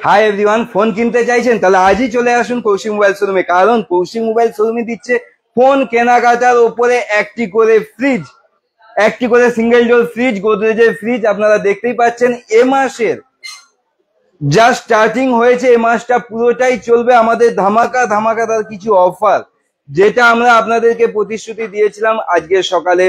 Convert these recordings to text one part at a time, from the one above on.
Hi everyone, phone কিনতে চাইছেন তাহলে আজই চলে আসুন কৌশিক মোবাইল শোরুমে। কারণ কৌশিক মোবাইল শোরুমে দিচ্ছে ফোন কেনাকাটার উপরে একটি করে ফ্রিজ, একটি করে সিঙ্গেল ডোর ফ্রিজ, গোদরেজের ফ্রিজ। আপনারা দেখতেই পাচ্ছেন এ মাসের যা স্টার্টিং হয়েছে, এ মাসটা পুরোটাই চলবে আমাদের ধামাকাদার কিছু অফার, যেটা আমরা আপনাদেরকে প্রতিশ্রুতি দিয়েছিলাম। আজকে সকালে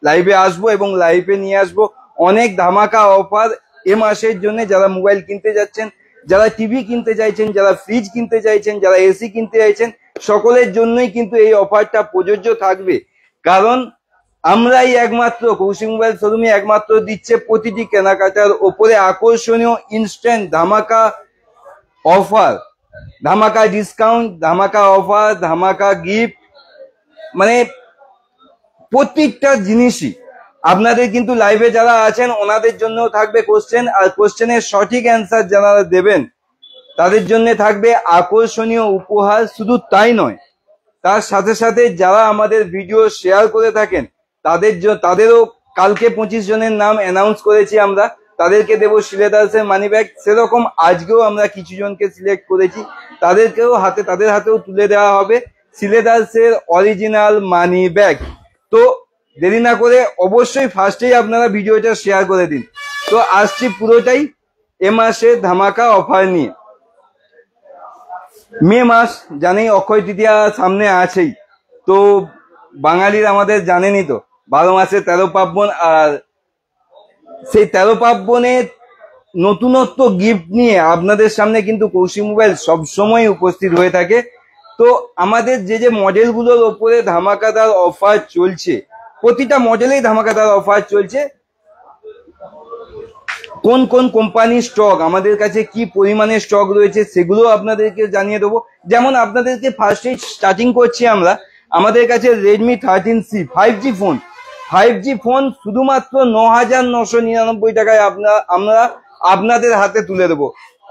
লাইভে আসবো এবং লাইভে নিয়ে আসবো অনেক ধামাকা অফার এ মাসের জন্য। যারা মোবাইল কিনতে যাচ্ছেন, যারা টিভি কিনতে চাইছেন, যারা ফ্রিজ কিনতে চাইছেন, যারা এসি কিনতে চাইছেন, সকলের জন্যই কিন্তু এই অফারটা প্রযোজ্য থাকবে। কারণ আমরাই একমাত্র, কৌশিক মোবাইল শোরুমে একমাত্র দিচ্ছে প্রতিটি কেনাকাটার ওপরে আকর্ষণীয় ইনস্ট্যান্ট ধামাকা অফার, ধামাকা ডিসকাউন্ট, ধামাকা অফার, ধামাকা গিফট। মানে প্রত্যেকটা জিনিসই আপনাদের কিন্তু লাইভে যারা আছেন ওনাদের জন্য থাকবে কোশ্চেন, আর কোশ্চেনের সঠিক অ্যান্সার যারা দেবেন তাদের জন্য থাকবে আকর্ষণীয় উপহার। শুধু তাই নয়, তার সাথে সাথে যারা আমাদের ভিডিও শেয়ার করে থাকেন তাদেরও কালকে 25 জনের নাম অ্যানাউন্স করেছি আমরা, তাদেরকে দেবো শিলেদার্সের মানি ব্যাগ। সেরকম আজকেও আমরা কিছু জনকে সিলেক্ট করেছি, তাদের হাতেও তুলে দেওয়া হবে শিলেদার্সের অরিজিনাল মানি ব্যাগ। তো দেরি না করে অবশ্যই ফার্স্টেই আপনারা ভিডিওটা শেয়ার করে দিন। তো আসছি পুরোটাই এ মাসে ধামাকা অফার নিয়ে। মে মাস জানেই, অক্ষয় তৃতীয়া সামনে আছেই। তো বাঙালির আমাদের জানেনই তো 12 মাসে 13 পার্বণ, আর সেই 13 পার্বণের নতুনত্ব গিফট নিয়ে আপনাদের সামনে কিন্তু কৌশিক মোবাইল সবসময় উপস্থিত হয়ে থাকে। তো আমাদের যে মডেলগুলোর ওপরে ধামাকাদার অফার চলছে, প্রতিটা মডেলেই ধামাকাদার অফার চলছে। কোন কোন কোম্পানির স্টক আমাদের কাছে, কি পরিমাণে স্টক রয়েছে, সেগুলো আপনাদেরকে জানিয়ে দেবো। যেমন আপনাদেরকে ফার্স্টে স্টার্টিং করছি আমরা, আমাদের কাছে Redmi 13C 5G phone, 5G phone শুধুমাত্র 9,999 টাকায় আমরা আপনাদের হাতে তুলে দেবো।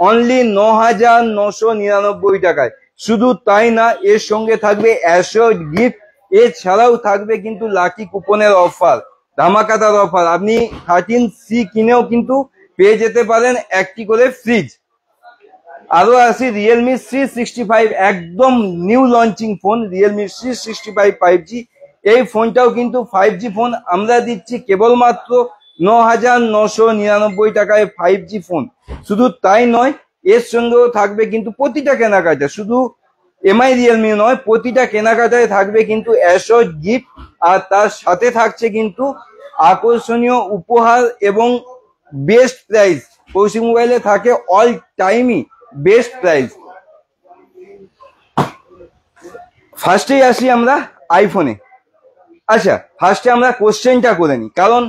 অনলি 9,999 টাকায়। শুধু তাই না, এর সঙ্গে থাকবে অ্যাশোর্ড গিফট, এছাড়াও থাকবে কিন্তু লাকি কুপনের অফার, ধামাকাদার অফার। আপনি 13C কিনেও কিন্তু পেয়ে যেতে পারেন একটি করে ফ্রিজ। আরো আসি রিয়েলমি C65, একদম new launching phone Realme C65 5G। এই ফোনটাও কিন্তু 5G ফোন আমরা দিচ্ছি কেবলমাত্র 9,999 টাকায় 5G ফোন। শুধু তাই নয়, এর সঙ্গেও থাকবে কিন্তু প্রতিটা কেনাকাটা, শুধু এমআই রিয়েলমি নয়, প্রতিটা কেনাকাটায় থাকবে কিন্তু অ্যাশোর্ড গিফট, আর তার সাথে থাকছে কিন্তু আকর্ষণীয় উপহার এবং বেস্ট প্রাইস। কৌশিক মোবাইলে থাকে অল টাইমই বেস্ট প্রাইস। ফার্স্টেই আসি আমরা আইফোনে। আচ্ছা, ফার্স্টে আমরা কোশ্চেনটা করে নিই, কারণ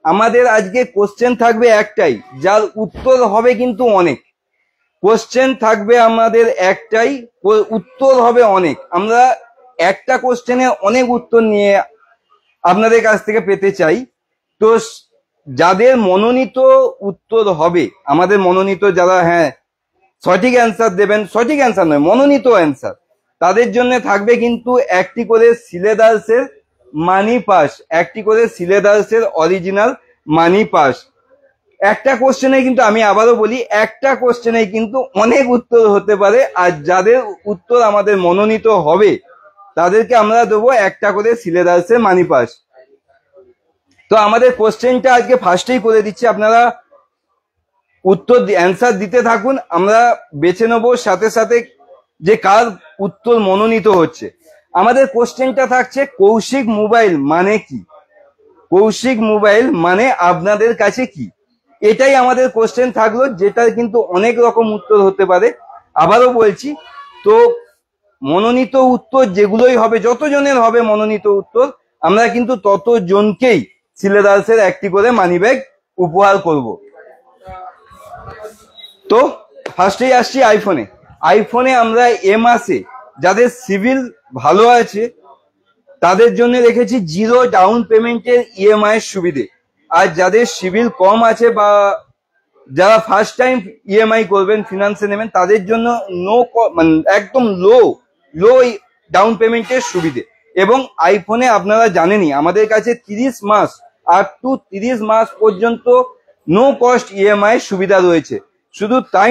আমাদের আজকে কোশ্চেন থাকবে একটাই, যার উত্তর হবে কিন্তু অনেক। কোশ্চেন থাকবে আমাদের একটাই, উত্তর হবে অনেক। আমরা একটা কোশ্চেনে অনেক উত্তর নিয়ে আপনাদের কাছ থেকে পেতে চাই। তো যাদের মনোনীত উত্তর হবে, আমাদের মনোনীত যারা সঠিক অ্যান্সার দেবেন, সঠিক অ্যান্সার নয় মনোনীত অ্যান্সার, তাদের জন্য থাকবে কিন্তু একটি করে শিলেদার্সের মানি পাস, একটি করে শিলেদার্সের অরিজিনাল মানি পাস। একটা কোশ্চেনে কিন্তু, আমি আবারও বলি, একটা কোশ্চেনে কিন্তু অনেক উত্তর হতে পারে, আর যাদের উত্তর আমাদের মনোনীত হবে তাদেরকে আমরা দেবো একটা করে শিলেদার্সের মানি পাস। তো আমাদের কোশ্চেনটা আজকে ফার্স্টেই করে দিচ্ছি, আপনারা উত্তর অ্যান্সার দিতে থাকুন, আমরা বেছে নেবো সাথে সাথে যে কার উত্তর মনোনীত হচ্ছে। আমাদের কোশ্চেনটা থাকছে কৌশিক মোবাইল মানে কি, কৌশিক মোবাইল মানে আপনাদের কাছে কি, এটাই আমাদের কোশ্চেন থাকলো, যেটার কিন্তু অনেক রকম উত্তর হতে পারে। আবারও বলছি, তো মনোনীত উত্তর যেগুলোই হবে, যতজনের হবে মনোনীত উত্তর, আমরা কিন্তু ততজনকেই শিলেদার্সের একটি করে মানি ব্যাগ উপহার করব। তো ফার্স্টেই আসছি আইফোনে। আইফোনে আমরা এ মাসে যাদের সিভিল ভালো আছে তাদের জন্য রেখেছি 0 ডাউন পেমেন্টের ইএমআই এর সুবিধে। আর যাদের সিভিল কম আছে বা যারা ফার্স্ট টাইম ইএমআই করবেন, ফিনান্সে নেবেন, তাদের জন্য একদম লো ডাউন পেমেন্টের সুবিধে। এবং আইফোনে আপনারা জানেনই আমাদের কাছে 30 মাস আপ টু 30 মাস পর্যন্ত নো কস্ট ইএমআই সুবিধা রয়েছে। শুধু তাই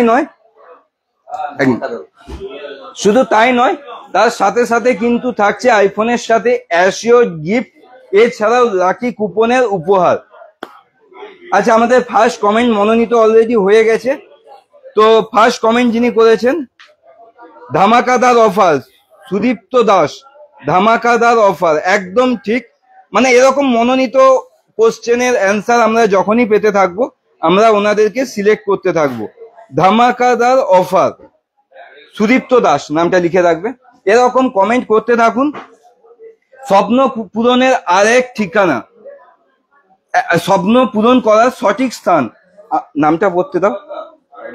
নয়, তার সাথে সাথে কিন্তু থাকছে আইফোনের সাথে অ্যাসিওর গিফট, এছাড়াও লাকি কুপনের উপহার। আচ্ছা, আমাদের ফার্স্ট কমেন্ট মনোনীত অলরেডি হয়ে গেছে। তো ফার্স্ট কমেন্ট যিনি করেছেন, ধামাকাদার অফার, সুদীপ্ত দাস, ধামাকাদার অফার, একদম ঠিক। মানে এরকম মনোনীত কোশ্চেনের অ্যান্সার আমরা যখনই পেতে থাকবো আমরা ওনাদেরকে সিলেক্ট করতে থাকবো। ধামাকাদার অফার, সুদীপ্ত দাস নামটা লিখে রাখবে, এরকম কমেন্ট করতে থাকুন। স্বপ্ন পূরণের আরেক ঠিকানা, স্বপ্ন পূরণ করার সঠিক স্থান, নামটা পড়তে দাও,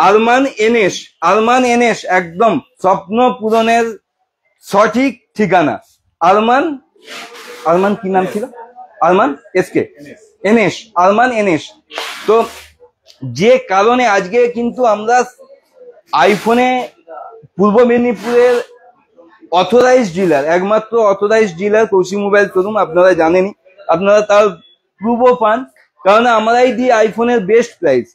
আরমান এনএস, আরমান এনএস, একদম স্বপ্ন পূরণের সঠিক ঠিকানা আরমান, আরমান কি নাম ছিল, Arman SK NS, Arman NS. তো যে কারণে আজকে কিন্তু আমরা আইফোনে পূর্ব মেদিনীপুরের অথরাইজ ডিলার, একমাত্র authorised dealer Koushik mobile showroom, আপনারা জানেনই, আপনারা তার প্রুফও পান, কারণ আমরাই দিই আইফোনের বেস্ট প্রাইস।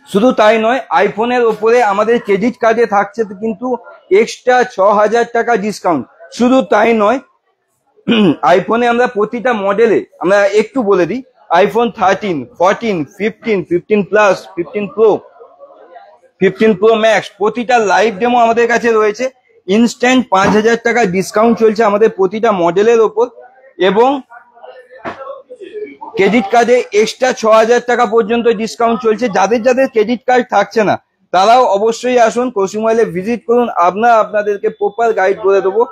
শুধু তাই নয়, আইফোনের ওপরে আমাদের ক্রেডিট কার্ডে থাকছে কিন্তু এক্সট্রা 6,000 টাকা ডিসকাউন্ট। শুধু তাই নয়, আইফোনে আমরা প্রতিটা মডেলে আমরা একটু বলে দিই, iPhone 13, 14, 15, 15 plus, 15 pro, 15 pro max, প্রতিটা লাইভ ডেমো আমাদের কাছে রয়েছে। ইনস্ট্যান্ট 5,000 টাকা ডিসকাউন্ট চলছে আমাদের প্রতিটা মডেলের ওপর, এবং ক্রেডিট কার্ডে এক্সট্রা 6,000 টাকা পর্যন্ত ডিসকাউন্ট চলছে। যাদের যাদের ক্রেডিট কার্ড থাকছে না তারাও অবশ্যই আসুন, কৌশিক মোবাইলে ভিজিট করুন, আমরা আপনাদেরকে প্রপার গাইড করে দেবো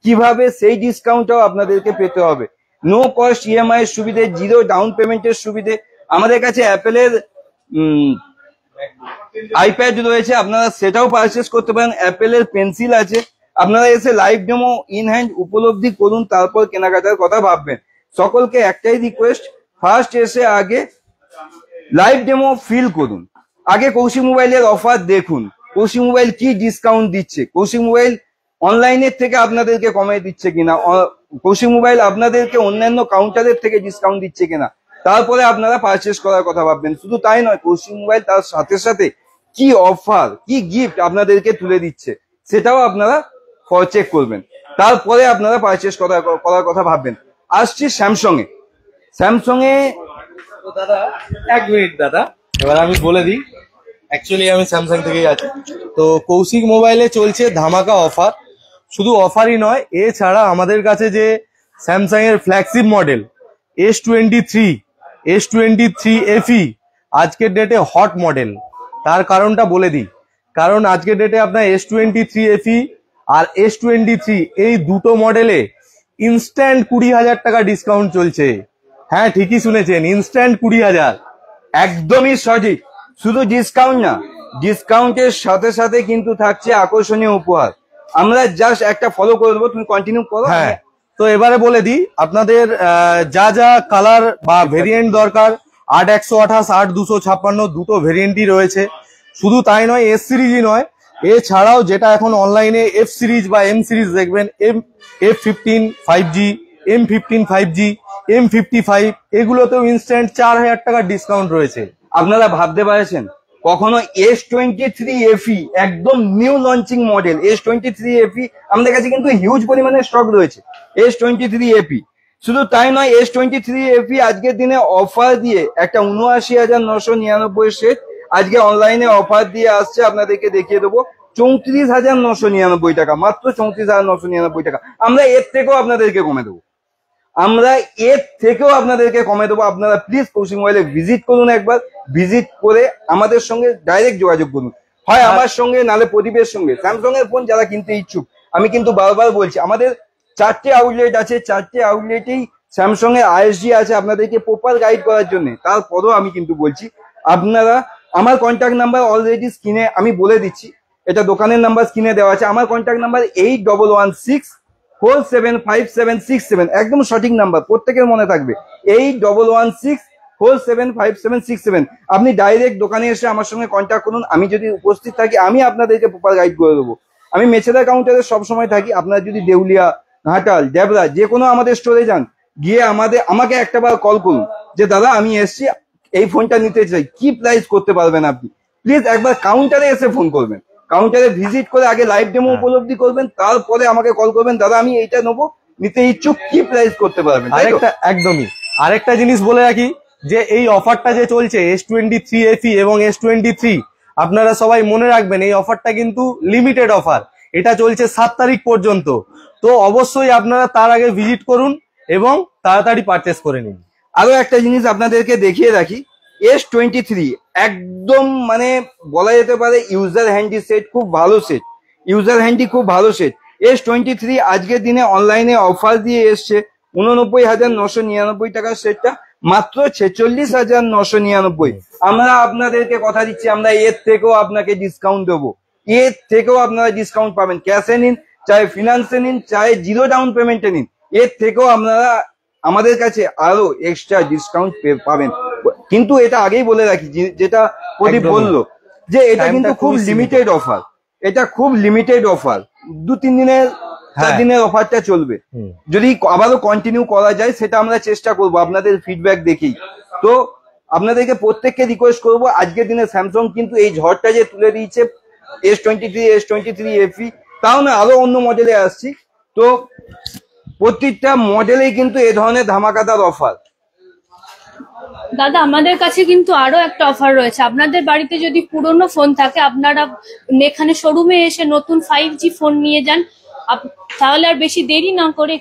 কিভাবে সেই ডিসকাউন্টটাও আপনাদেরকে পেতে হবে। নো কস্ট ইএমআই এর সুবিধে, জিরো ডাউন পেমেন্টের সুবিধে, আমাদের কাছে অ্যাপেলের আইপ্যাড রয়েছে, আপনারা সেটাও পারচেস করতে পারেন, অ্যাপেলের পেন্সিল আছে, আপনারা এসে লাইভ ডেমো ইন হ্যান্ড উপলব্ধি করুন, তারপর কেনাকাটার কথা ভাববেন। সকলকে একটাই রিকোয়েস্ট, ফার্স্ট এসে আগে লাইভ ডেমো ফিল করুন, আগে কৌশিক মোবাইলের অফার দেখুন, কৌশিক মোবাইল কি ডিসকাউন্ট দিচ্ছে, কৌশিক মোবাইল অনলাইনের থেকে আপনাদেরকে কমে দিচ্ছে কিনা, কৌশিক মোবাইল আপনাদেরকে অন্যান্য কাউন্টারের থেকে ডিসকাউন্ট দিচ্ছে কিনা, তারপরে আপনারা পারচেস করার কথা ভাববেন। শুধু তাই নয়, কৌশিক মোবাইল তার সাথে সাথে কি অফার, কি গিফট আপনাদেরকে তুলে দিচ্ছে সেটাও আপনারা চেক করবেন, তারপরে আপনারা পারচেস করার কথা ভাববেন। আসছি স্যামসং এ। স্যামসং এ দাদা এক মিনিট দাদা, এবার আমি বলে দিই, অ্যাকচুয়ালি আমি স্যামসাং থেকেই আছি। তো কৌশিক মোবাইলে চলছে ধামাকা অফার, শুধু অফারই নয়, এছাড়া আমাদের কাছে যে স্যামসাং এর flagship model S23, S23 FE আজকের ডেটে হট মডেল। তার কারণটা বলে দিই, কারণ আজকের ডেটে আপনার S23 FE আর S23 এই দুটো মডেলে ইনস্ট্যান্ট 20,000 টাকা ডিসকাউন্ট চলছে। হ্যাঁ, ঠিকই শুনেছেন, ইনস্ট্যান্ট 20,000। একদমই সঠিক, শুধু ডিসকাউন্ট না, ডিসকাউন্টের সাথে সাথে কিন্তু থাকছে আকর্ষণীয় উপহার। আমরা জাস্ট একটা ফলো করে দেবো, তুমি কন্টিনিউ করো। হ্যাঁ, তো এবারে বলে দিই আপনাদের যা যা কালার বা ভেরিয়েন্ট দরকার, 8/128, 8/256 দুটো ভেরিয়েন্টই রয়েছে। শুধু তাই নয়, এস সিরিজই নয়, এছাড়াও যেটা এখন অনলাইনে এফ সিরিজ বা এম সিরিজ দেখবেন, F15 5G, M15 5G, M55, এগুলোতেও instant 4,000 টাকার ডিসকাউন্ট রয়েছে। আপনারা ভাবতে পারছেন কখনো S23 FE একদম new launching model S23 FE আমাদের কাছে কিন্তু হিউজ পরিমাণে স্টক রয়েছে S23 FE। শুধু তাই নয়, S23 FE আজকের দিনে অফার দিয়ে একটা 79,999 সেট আজকে অনলাইনে অফার দিয়ে আসছে, আপনাদেরকে দেখিয়ে দেবো 34,999 টাকা, মাত্র 34,999 টাকা। আমরা এর থেকেও আপনাদেরকে কমে দেবো, আপনারা প্লিজ কৌশিক মোবাইলে ভিজিট করুন, একবার ভিজিট করে আমাদের সঙ্গে ডাইরেক্ট যোগাযোগ করুন, হয় আমার সঙ্গে নালে প্রদীপের সঙ্গে। স্যামসাং এর ফোন যারা কিনতে ইচ্ছুক, আমি কিন্তু বারবার বলছি, আমাদের 4টে আউটলেট আছে, 4টে আউটলেটেই স্যামসাং এর ISD আছে আপনাদেরকে প্রপার গাইড করার জন্য। তারপরেও আমি কিন্তু বলছি, আপনারা আমার কন্ট্যাক্ট নাম্বার অলরেডি স্ক্রিনে আমি বলে দিচ্ছি, এটা দোকানের নাম্বার স্ক্রিনে দেওয়া আছে। আমার কন্ট্যাক্ট নাম্বার 8116475767, একদম সঠিক নাম্বার, প্রত্যেকের মনে থাকবে 8116475767। আপনি ডাইরেক্ট দোকানে এসে আমার সঙ্গে কন্ট্যাক্ট করুন, আমি যদি উপস্থিত থাকি আমি আপনাদেরকে প্রপার গাইড করে দেবো। আমি মেছেদা কাউন্টারে সবসময় থাকি, আপনারা যদি দেউলিয়া, ঘাটাল, ডেবরা যে কোনো আমাদের স্টোরে যান, গিয়ে আমাকে একটাবার কল করুন যে দাদা আমি এসছি, এই ফোনটা নিতে চাই, কি প্রাইস করতে পারবেন আপনি, প্লিজ একবার কাউন্টারে এসে ফোন করবেন, কাউন্টারে ভিজিট করে আগে লাইভ ডেমো উপলব্ধি করবেন, তারপরে আমাকে কল করবেন, দাদা আমি এইটা নেবো, নিতে ইচ্ছুক, কি প্রাইস করতে পারবেন। একদমই আরেকটা জিনিস বলে রাখি যে এই অফারটা যে চলছে S23 FE এবং S23, আপনারা সবাই মনে রাখবেন এই অফারটা কিন্তু লিমিটেড অফার, এটা চলছে 7 তারিখ পর্যন্ত। তো অবশ্যই আপনারা তার আগে ভিজিট করুন এবং তাড়াতাড়ি পারচেস করে নিন। আরো একটা জিনিস আপনাদেরকে দেখিয়ে রাখি, S23 একদম মানে বলা যেতে পারে ইউজার হ্যান্ডি সেট, খুব ভালো সেট, ইউজার হ্যান্ডি খুব ভালো সেট। S23 আজকের দিনে অনলাইনে অফার দিয়ে এসছে 89,999 টাকার সেটটা মাত্র 46,999। আমরা আপনাদেরকে কথা দিচ্ছি, আমরা এর থেকেও আপনাকে ডিসকাউন্ট দেবো, এর থেকেও আপনারা ডিসকাউন্ট পাবেন। ক্যাশে নিন, চাहे ফিনান্সে নিন, চাहे জিরো ডাউন পেমেন্টে নিন, এর থেকেও আপনারা আমাদের কাছে আরো এক্সট্রা ডিসকাউন্ট পাবেন। কিন্তু এটা আগেই বলে রাখি, যেটা প্রদীপ বললো যে এটা কিন্তু খুব লিমিটেড অফার, এটা খুব লিমিটেড অফার, 2-3 দিনের 4 দিনের অফারটা চলবে। যদি আবারও কন্টিনিউ করা যায় সেটা আমরা চেষ্টা করব আপনাদের ফিডব্যাক দেখেই। তো আপনাদেরকে প্রত্যেককে রিকোয়েস্ট করব, আজকের দিনে স্যামসাং কিন্তু এই ঝড়টা যে তুলে দিয়েছে S23 FE, তাও না আরো অন্য মডেলে আসছি, তো প্রত্যেকটা মডেলেই কিন্তু এই ধরনের ধামাকাদার অফার। দাদা আমাদের কাছে কিন্তু আরো একটা অফার রয়েছে, আপনাদের বাড়িতে যদি পুরনো ফোন থাকে আপনারা এখানে শোরুমে এসে নতুন 5G ফোন নিয়ে যান, তাহলে আর বেশি দেরি না করে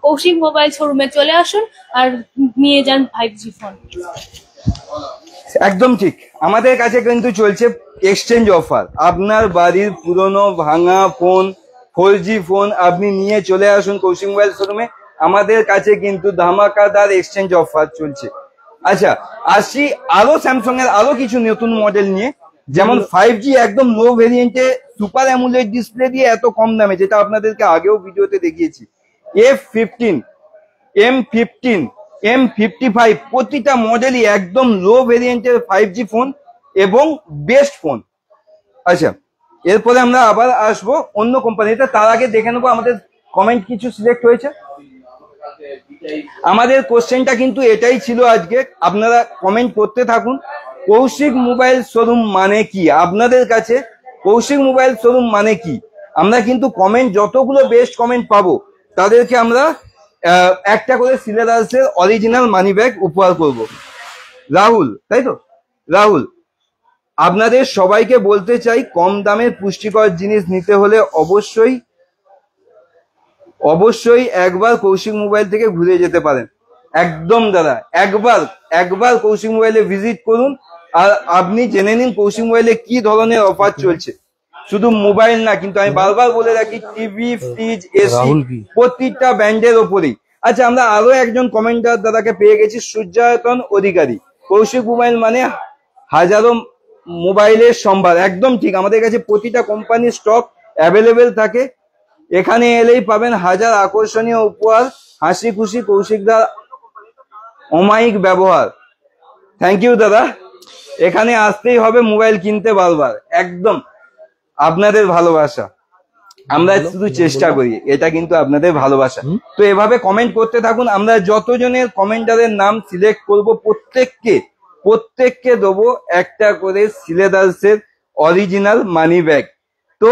কৌশিক মোবাইল শোরুমে চলে আসুন আর নিয়ে যান 5G ফোন। একদম ঠিক, আমাদের কাছে কিন্তু চলছে এক্সচেঞ্জ অফার। আপনার বাড়ির পুরনো ভাঙা ফোন, 4G ফোন আপনি নিয়ে চলে আসুন কৌশিক মোবাইল শোরুমে, আমাদের কাছে কিন্তু ধামাকাদার এক্সচেঞ্জ অফার চলছে। আচ্ছা আসি আরো স্যামসাং এর আরো কিছু নতুন মডেল নিয়ে, যেমন 5G একদম লো ভেরিয়েন্টে সুপার অ্যামোলেড ডিসপ্লে দিয়ে এত কম দামে, যেটা আপনাদেরকে আগেও ভিডিওতে দেখিয়েছি। F15, M15, M55 প্রতিটা মডেলই একদম লো ভেরিয়েন্টের 5G ফোন এবং বেস্ট ফোন। আচ্ছা এরপরে আমরা আবার আসবো অন্য কোম্পানিতে, তার আগে দেখে নেবো আমাদের কমেন্ট কিছু সিলেক্ট হয়েছে। আমাদের কোশ্চেনটা কিন্তু এটাই ছিল আজকে, আপনারা কমেন্ট করতে থাকুন, কৌশিক মোবাইল শোরুম মানে কি আপনাদের কাছে, কৌশিক মোবাইল শোরুম মানে কি। আমরা কিন্তু কমেন্ট যতগুলো বেস্ট কমেন্ট পাবো তাদেরকে আমরা একটা করে সিলেদার্সের অরিজিনাল মানি ব্যাগ উপহার করব। রাহুল, তাই তো রাহুল, আপনাদের সবাইকে বলতে চাই কম দামের পুষ্টিকর জিনিস নিতে হলে অবশ্যই একবার কৌশিক মোবাইল থেকে ঘুরে যেতে পারেন। একদম দাদা, একবার কৌশিক মোবাইলে ভিজিট করুন আর আপনি জেনে নিন কৌশিক মোবাইলে কি ধরনের অফার চলছে। শুধু মোবাইল না, কিন্তু আমি বারবার বলে রাখি টিভি, ফ্রিজ, এসি প্রত্যেকটা ব্র্যান্ডের ওপরেই। আচ্ছা আমরা আরো একজন কমেন্টার দাদাকে পেয়ে গেছি, সূর্যায়তন অধিকারী, কৌশিক মোবাইল মানে হাজারো মোবাইলের সম্ভার। একদম ঠিক, আমাদের কাছে প্রতিটা কোম্পানির স্টক অ্যাভেলেবেল থাকে, এখানে এলেই পাবেন হাজার আকর্ষণীয় উপহার, হাসি খুশি কৌশিকদার অমায়িক ব্যবহার। থ্যাংক ইউ দাদা, এখানে আসতেই হবে মোবাইল কিনতে বারবার। একদম আপনাদের ভালোবাসা, আমরা শুধু চেষ্টা করি, এটা কিন্তু আপনাদের ভালোবাসা। তো এভাবে কমেন্ট করতে থাকুন, আমরা যতজনের কমেন্টারের নাম সিলেক্ট করব প্রত্যেককে দেবো একটা করে সিলেদার্সের অরিজিনাল মানি ব্যাগ। তো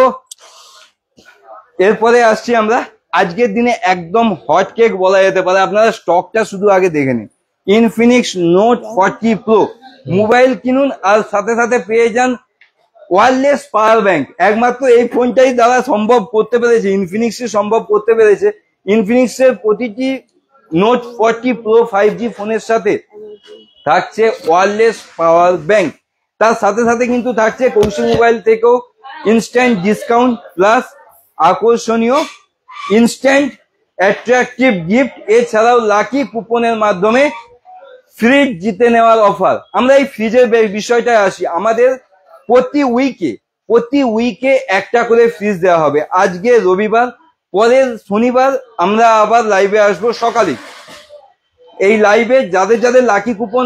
এরপরে আসছি আমরা আজকের দিনে একদম হট কেক বলা যেতে পারে, আপনারা স্টকটা শুধু আগে দেখে নিন। ইনফিনিক্স নোট 40 প্রো মোবাইল কিনুন আর সাথে সাথে পেয়ে যান ওয়্যারলেস পাওয়ার ব্যাংক। একমাত্র এই ফোনটাই দ্বারা সম্ভব করতে পেরেছে, ইনফিনিক্স সম্ভব করতে পেরেছে। ইনফিনিক্সের প্রতিটি নোট 40 প্রো 5G ফোনের সাথে থাকছে ওয়্যারলেস পাওয়ার ব্যাংক, তার সাথে সাথে কিন্তু থাকছে কৌশিক মোবাইল থেকেও ইনস্ট্যান্ট ডিসকাউন্ট প্লাস আকর্ষণীয় ইনস্ট্যান্ট অ্যাট্রাকটিভ গিফট, এছাড়াও লাকি কুপনের মাধ্যমে ফ্রিজ জিতে নেওয়ার অফার। আমরা এই ফ্রিজের বিষয়টায় আসি, আমাদের প্রতি উইকে একটা করে ফ্রিজ দেওয়া হবে। আজকে রবিবার, পরের শনিবার আমরা আবার লাইভে আসবো সকালে। এই লাইভে যাদের লাকি কুপন,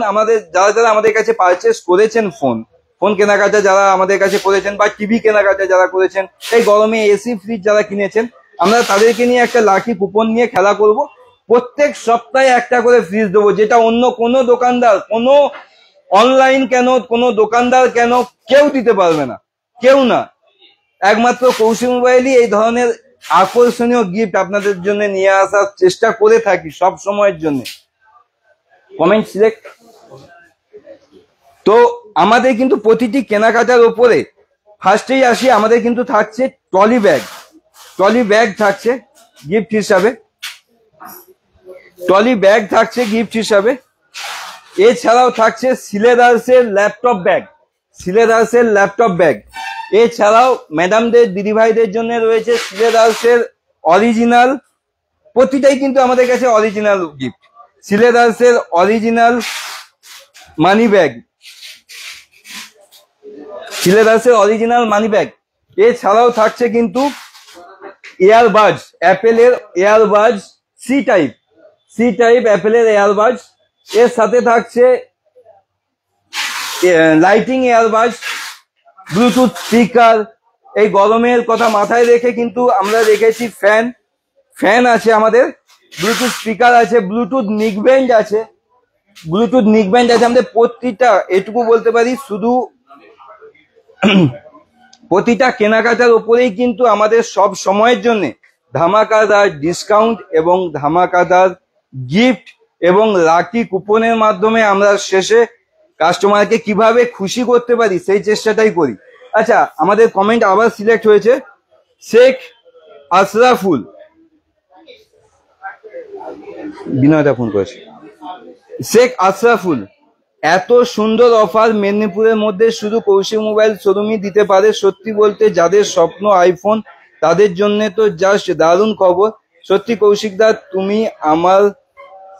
যারা আমাদের কাছে পারচেস করেছেন, ফোন কেনাকাটা যারা আমাদের কাছে করেছেন বা টিভি কেনাকাটা যারা করেছেন, এই গরমে এসি ফ্রিজ যারা কিনেছেন, আমরা তাদেরকে নিয়ে একটা লাকি কুপন নিয়ে খেলা করব। প্রত্যেক সপ্তাহে একটা করে ফ্রিজ দেবো, যেটা অন্য কোনো দোকানদার অনলাইন কেন, কোনো দোকানদার কেন, কেউ দিতে পারবে না, কেউ না। একমাত্র কৌশিক মোবাইলই এই ধরনের আকর্ষণীয় গিফট আপনাদের জন্য নিয়ে আসার চেষ্টা করে থাকি সব সময়ের জন্য। Comment select. তো আমাদের কিন্তু প্রতিটি কেনাকাটার ওপরে ফার্স্টেই আসি, আমাদের কিন্তু থাকছে ট্রলি ব্যাগ। ট্রলি ব্যাগ থাকছে গিফট হিসাবে, ট্রলি ব্যাগ থাকছে গিফট হিসাবে। এছাড়াও থাকছে সিলেদার্সের ল্যাপটপ ব্যাগ, সিলেদার্সের ল্যাপটপ ব্যাগ। এছাড়াও ম্যাডামদের দিদিভাইদের জন্য রয়েছে সিলেদার্সের অরিজিনাল, প্রতিটাই কিন্তু আমাদের কাছে অরিজিনাল গিফট। সিলেদার্সের অরিজিনাল মানি ব্যাগ, সিলেদার্সের অরিজিনাল মানি ব্যাগ। এছাড়াও থাকছে কিন্তু এয়ারবাডস, অ্যাপেলের এয়ারবাডস সি টাইপ অ্যাপেলের এয়ারবাডস। এর সাথে থাকছে লাইটিং এয়ারবাডস, ব্লুটুথ স্পিকার। এই গরমের কথা মাথায় রেখে কিন্তু আমরা রেখেছি ফ্যান আছে আমাদের, ব্লুটুথ স্পিকার আছে, ব্লুটুথ নিকব্যান্ড আছে, ব্লুটুথ নিকব্যান্ড আছে আমাদের। প্রতিটা, এটুকু বলতে পারি, শুধু প্রতিটা কেনাকাটার উপরেই কিন্তু আমাদের সব সময়ের জন্য ধামাকাদার ডিসকাউন্ট এবং ধামাকাদার গিফট এবং লাকি কুপনের মাধ্যমে আমরা শেষে কাস্টমারকে কিভাবে খুশি করতে পারি সেই চেষ্টাটাই করি। আচ্ছা, আমাদের কমেন্ট আবার সিলেক্ট হয়েছে শেখ আশরাফুল, বিনয়দা ফোন করেছে। শেখ আশরাফুল, এত সুন্দর অফার মেদিনীপুরের মধ্যে শুধু কৌশিক মোবাইল শোরুমই দিতে পারে। সত্যি বলতে যাদের স্বপ্ন আইফোন তাদের জন্য তো জাস্ট দারুণ খবর। সত্যি কৌশিক দা,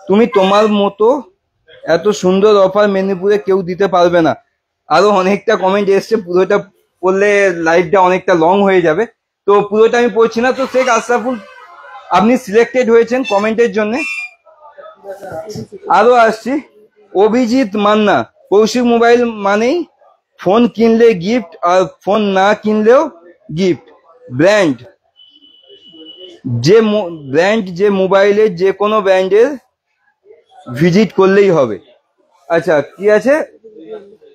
তুমি তোমার মতো এত সুন্দর অফার মেদিনীপুরে কেউ দিতে পারবে না। আরো অনেকটা কমেন্ট এসছে, পুরোটা পড়লে লাইভটা অনেকটা লং হয়ে যাবে, তো পুরোটা আমি পড়ছি না। তো শেখ আশরাফুল, আপনি সিলেক্টেড হয়েছেন কমেন্টের জন্য। আরো আসছি, অভিজিৎ মান্না, কৌশিক মোবাইল মানেই ফোন কিনলে গিফট আর ফোন না কিনলেও গিফট। ব্র্যান্ড যে মোবাইলের যে কোনো ব্র্যান্ডের ভিজিট করলেই হবে। আচ্ছা, কি আছে,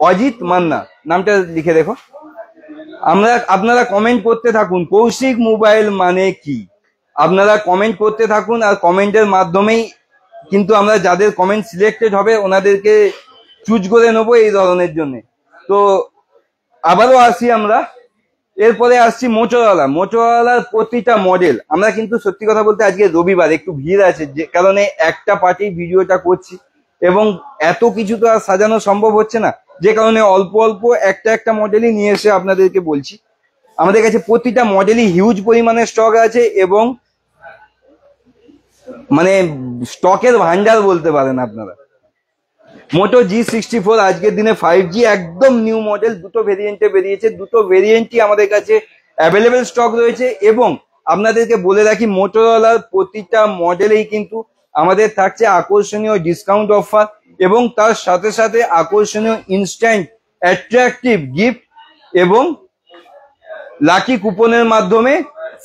অজিত মান্না নামটা লিখে দেখো। আপনারা কমেন্ট করতে থাকুন কৌশিক মোবাইল মানে কি, আপনারা কমেন্ট করতে থাকুন। আর কমেন্টের মাধ্যমেই কিন্তু আমরা যাদের কমেন্ট সিলেক্টেড হবে ওনাদেরকে চুজ করে নেবো এই ধরনের জন্য। তো আবারও আসি আমরা, এরপরে আসছি মোটোরোলার প্রতিটা মডেল। আমরা কিন্তু সত্যি কথা বলতে আজকে রবিবার একটু ভিড় আছে, যে কারণে একটা পার্টি ভিডিওটা করছি এবং এত কিছু তো আর সাজানো সম্ভব হচ্ছে না, যে কারণে অল্প অল্প একটা মডেলই নিয়ে এসে আপনাদেরকে বলছি। আমাদের কাছে প্রতিটা মডেলই হিউজ পরিমাণে স্টক আছে এবং মানে স্টকের ভান্ডার বলতে পারেন আপনারা। মোটো G64 আজকের দিনে 5G একদম নিউ মডেল, দুটো ভেরিয়েন্টে বেরিয়েছে, দুটো ভেরিয়েন্টই আমাদের কাছে অ্যাভেলেবেল স্টক রয়েছে। এবং আপনাদেরকে বলে রাখি, মোটোরোলার প্রতিটা মডেলেই কিন্তু আমাদের থাকছে আকর্ষণীয় ডিসকাউন্ট অফার এবং তার সাথে সাথে আকর্ষণীয় ইনস্ট্যান্ট অ্যাট্রাকটিভ গিফট এবং লাকি কুপনের মাধ্যমে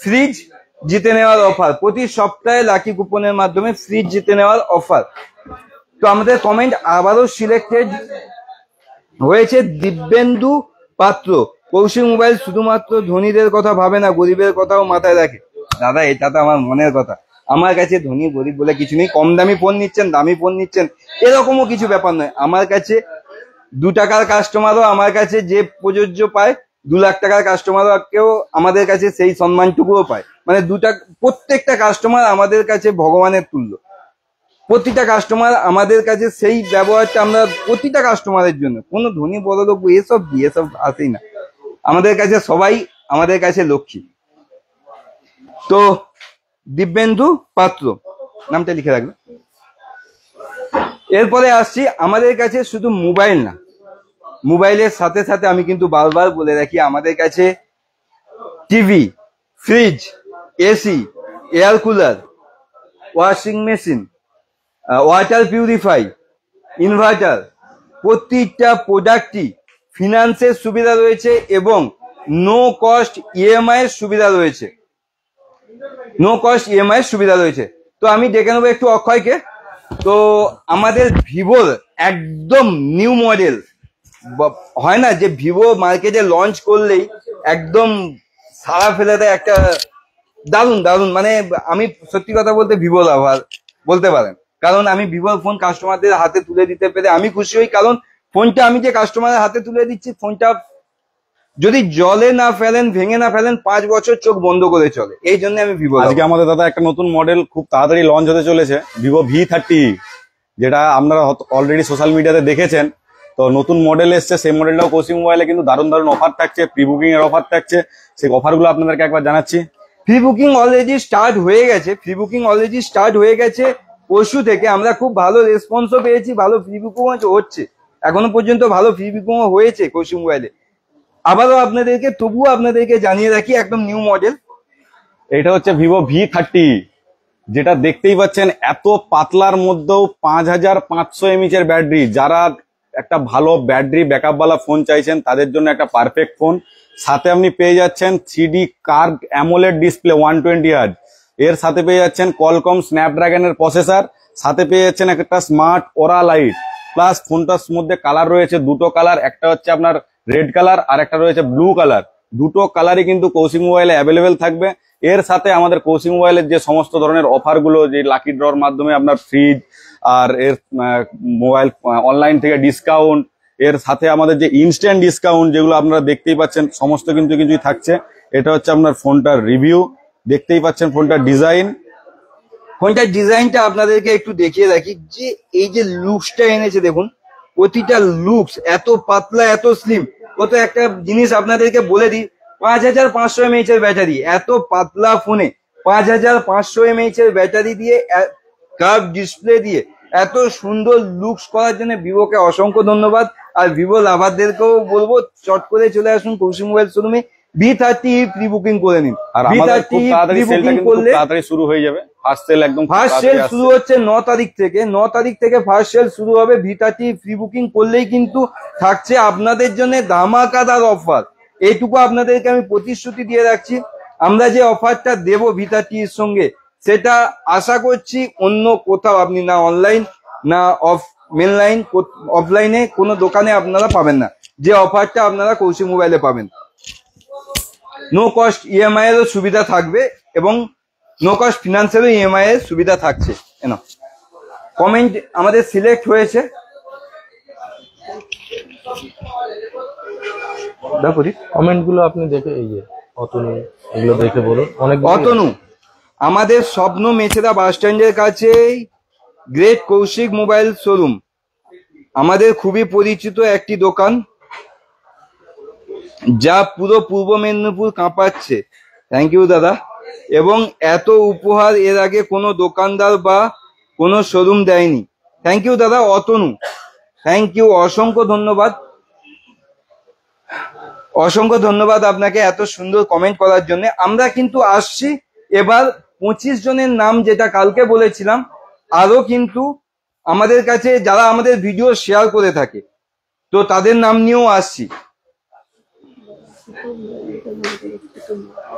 ফ্রিজ জিতে নেওয়ার অফার। প্রতি সপ্তাহে লাকি কুপনের মাধ্যমে ফ্রিজ জিতে নেওয়ার অফার। তো আমাদের কমেন্ট আবারও সিলেক্টেড হয়েছে দিব্যেন্দু পাত্র, কৌশিক মোবাইল শুধুমাত্র ধনীদের কথা ভাবে না, গরিবের কথাও মাথায় রাখে। দাদা, এটা তো আমার মনের কথা। আমার কাছে ধনী গরিব বলে কিছু নেই। কম দামি ফোন নিচ্ছেন, দামি ফোন নিচ্ছেন, এরকমও কিছু ব্যাপার নয়। আমার কাছে 2 টাকার কাস্টমারও আমার কাছে যে প্রযোজ্য পায়, 2 লাখ টাকার কাস্টমারও কেউ আমাদের কাছে সেই সম্মানটুকুও পায়। মানে প্রত্যেকটা কাস্টমার আমাদের কাছে ভগবানের তুল্য। প্রতিটা কাস্টমার আমাদের কাছে সেই ব্যবহারটা আমরা প্রতিটা কাস্টমারের জন্য, কোনো ধনী বড় লোক এসব আসেই না, আমাদের কাছে সবাই আমাদের কাছে লক্ষ্মী। তো দিব্যেন্দু পাত্র নামটা লিখে রাখবে। এরপরে আসছি, আমাদের কাছে শুধু মোবাইল না, মোবাইলের সাথে সাথে আমি কিন্তু বারবার বলে রাখি, আমাদের কাছে TV, fridge, AC, air cooler, washing machine, water purify, inverter, প্রতিটা প্রোডাক্টই ফিনান্সের সুবিধা রয়েছে এবং নো কস্ট ইএমআই এর সুবিধা রয়েছে, নো কস্ট ইএমআই এর সুবিধা রয়েছে। তো আমি ডেকে নেবো একটু অক্ষয়কে। তো আমাদের ভিভোর একদম নিউ মডেল, হয় না যে ভিভো মার্কেটে লঞ্চ করলেই একদম সারা ফেলে দেয়, একটা দারুণ দারুণ, মানে আমি সত্যি কথা বলতে ভিভো লাভার বলতে পারেন, কারণ আমি ভিভোর ফোন কাস্টমারদের হাতে তুলে দিতে পেরে আমি খুশি হই। কারণ ফোনটা আমি যে কাস্টমারের হাতে তুলে দিচ্ছি, ফোনটা যদি জলে না ফেলেন, ভেঙে না ফেলেন, 5 বছর চোখ বন্ধ করে চলে, এই জন্য আমি ভিভো। আজকে আমাদের দাদা একটা নতুন মডেল খুব তাড়াতাড়ি লঞ্চ হতে চলেছে, ভিভো V30, যেটা আপনারা অলরেডি সোশ্যাল মিডিয়াতে দেখেছেন। তো নতুন মডেল এসছে, সেই মডেলটাও কৌশিক মোবাইলে কিন্তু দারুণ দারুণ অফার থাকছে, প্রি বুকিং এর অফার থাকছে। সেই অফারগুলো আপনাদেরকে একবার জানাচ্ছি। প্রি বুকিং অলরেডি স্টার্ট হয়ে গেছে, প্রি বুকিং অলরেডি স্টার্ট হয়ে গেছে পরশু থেকে। আমরা খুব ভালো রেসপন্সও পেয়েছি, ভালো প্রি বুকিং হচ্ছে, এখনো পর্যন্ত ভালো প্রি বুকিং হয়েছে কৌশিক মোবাইলে। আবারও তবুও আপনাদেরকে জানিয়ে রাখি, একদম নিউ মডেল। এটা হচ্ছে ভিভো V30, যেটা দেখতেই পাচ্ছেন এত পাতলার মধ্যেও 5500 mAh এর ব্যাটারি। যারা একটা ভালো ব্যাটারি ব্যাকআপ वाला ফোন চাইছেন তাদের জন্য একটা পারফেক্ট ফোন। সাথে আপনি পেয়ে যাচ্ছেন 3D curve AMOLED display 120 hertz, এর সাথে পেয়ে যাচ্ছেন কলকম স্ন্যাপড্রাগনের প্রসেসর, সাথে পেয়ে যাচ্ছেন একটা স্মার্ট ওরা লাইট, প্লাস ফোনটার মধ্যে কালার রয়েছে দুটো কালার, একটা হচ্ছে আপনার রেড কালার আর একটা রয়েছে ব্লু কালার। দুটো কালারই কিন্তু কৌশিক মোবাইলে অ্যাভেলেবেল থাকবে। এর সাথে আমাদের কৌশিক মোবাইলের যে সমস্ত ধরনের অফার গুলো, যে লাকি ড্রর মাধ্যমে আপনার ফ্রিজ আর এর মোবাইল অনলাইন থেকে ডিসকাউন্ট, এর সাথে আমাদের যে ইনস্ট্যান্ট ডিসকাউন্ট যেগুলো আপনারা দেখতেই পাচ্ছেন, সমস্ত কিন্তু কিছুই থাকছে। এটা হচ্ছে আপনার ফোনটার রিভিউ, দেখতেই পাচ্ছেন ফোনটার ডিজাইন। ফোনটার ডিজাইনটা আপনাদেরকে একটু দেখিয়ে রাখি, যে এই যে লুকসটা এনেছে দেখুন, প্রতিটা লুকস এত পাতলা, এত স্লিম। কত একটা জিনিস আপনাদেরকে বলে দিই, 5500 mAh এর ব্যাটারি, এত পাতলা ফোনে 5500 mAh এর ব্যাটারি দিয়ে, কার্ভ ডিসপ্লে দিয়ে এত সুন্দর লুকস করার জন্য ভিভোকে অসংখ্য ধন্যবাদ। আর ভিভো লাভারদেরকেও বলবো, চট করে চলে আসুন কৌশিক মোবাইল শোরুমে, V30 প্রি বুকিং করে নিন। আর আমাদের খুব তাড়াতাড়ি সেলটা কিন্তু খুব তাড়াতাড়ি শুরু হয়ে যাবে। ফার্স্ট সেল একদম ফার্স্ট সেল শুরু হচ্ছে 9 তারিখ থেকে, 9 তারিখ থেকে ফার্স্ট সেল শুরু হবে। V30 প্রি বুকিং করলেই কিন্তু থাকছে আপনাদের জন্য ধামাকাদার অফার। এইটুকু আপনাদেরকে আমি প্রতিশ্রুতি দিয়ে রাখছি, আমরা যে অফারটা দেব V30 এর সঙ্গে, সেটা আশা করছি অন্য কোথাও আপনি, না অনলাইন না মেনলাইন অফলাইনে কোনো দোকানে আপনারা পাবেন না, যে অফারটা আপনারা কৌশিক মোবাইলে পাবেন। নো কস্ট ইএমআই এরও সুবিধা থাকবে এবং নো কস্ট ফিনান্সেরও ইএমআই এর সুবিধা থাকছে। কমেন্ট আমাদের সিলেক্ট হয়েছে, কমেন্ট গুলো আপনি দেখে, এই যে অতনু, এগুলো দেখে বলুন। অতনু, আমাদের স্বপ্ন মেছেদা বাস স্ট্যান্ডের কাছেই গ্রেট কৌশিক মোবাইল শোরুম, আমাদের খুবই পরিচিত একটি দোকান, যা পুরো পূর্ব মেদিনীপুর কাঁপাচ্ছে। থ্যাংক ইউ দাদা। এবং এত উপহার এর আগে কোনো দোকানদার বা কোনো শোরুম দেয়নি। থ্যাংক ইউ দাদা অতনু, থ্যাংক ইউ, অসংখ্য ধন্যবাদ, অসংখ্য ধন্যবাদ আপনাকে এত সুন্দর কমেন্ট করার জন্য। আমরা কিন্তু আসছি এবার 25 জনের নাম, যেটা কালকে বলেছিলাম, আরো কিন্তু আমাদের কাছে যারা আমাদের ভিডিও শেয়ার করে থাকে, তো তাদের নাম নিয়েও আসছি।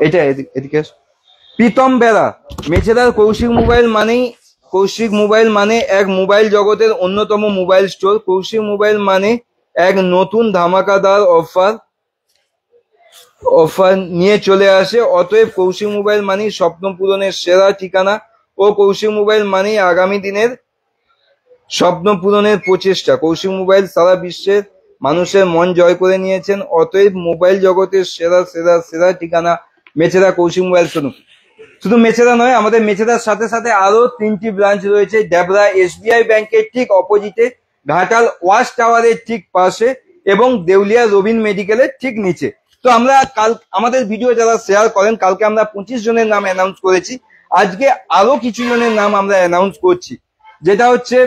এটা এদিকে প্রীতম বেড়া, মেছেদার কৌশিক মোবাইল মানে এক মোবাইল জগতের অন্যতম মোবাইল স্টোর। কৌশিক মোবাইল মানে এক নতুন ধামাকাদার অফার নিয়ে চলে আসে। অতএব কৌশিক মোবাইল মানেই স্বপ্ন পূরণের সেরা ঠিকানা, ও কৌশিক মোবাইল মানেই আগামী দিনের স্বপ্ন পূরণের প্রচেষ্টা। কৌশিক মোবাইল সারা বিশ্বের মানুষের মন জয় করে নিয়েছেন। অতএব মোবাইল জগতের সেরা সেরা সেরা ঠিকানা মেছেদা কৌশিক মোবাইল শোরুম। শুধু মেছেদা নয়, আমাদের মেছেদার সাথে সাথে আরো 3টি ব্রাঞ্চ রয়েছে, ডেবরা SBI ব্যাংকের ঠিক অপোজিটে, ঘাটাল ওয়াচ টাওয়ারের ঠিক পাশে এবং দেউলিয়া রবিন মেডিকেলের ঠিক নিচে। তো আমরা আমাদের ভিডিও যারা শেয়ার করেন, কালকে আমরা 25 জনের নাম অ্যানাউন্স করেছি, আজকে আরো কিছু জনের নাম আমরা অ্যানাউন্স করছি, যেটা হচ্ছে